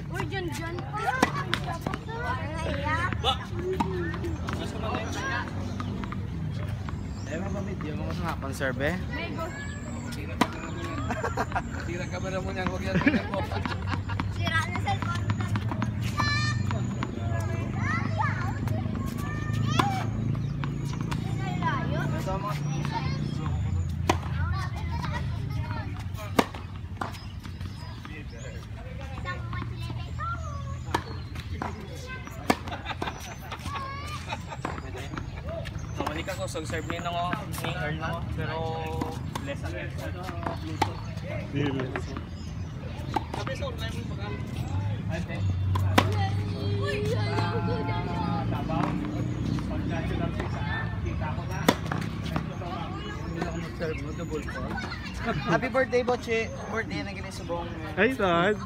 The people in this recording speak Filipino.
Uy, dyan pa. Ba! Nasa mga kanya. Mga video mo sa conserve. Tira ka ba na mo niyan? Huwag yan mo. Sira na cellphone. Mamalik ako, so serve ni nako, ni Earl nako, pero less ang Sabi sa online mo baka. Uy, Tabaw. Pagka-lang sa kita ko na. Serve mo double call. Happy birthday, Boche. Birthday na gini subong. Ay, sad.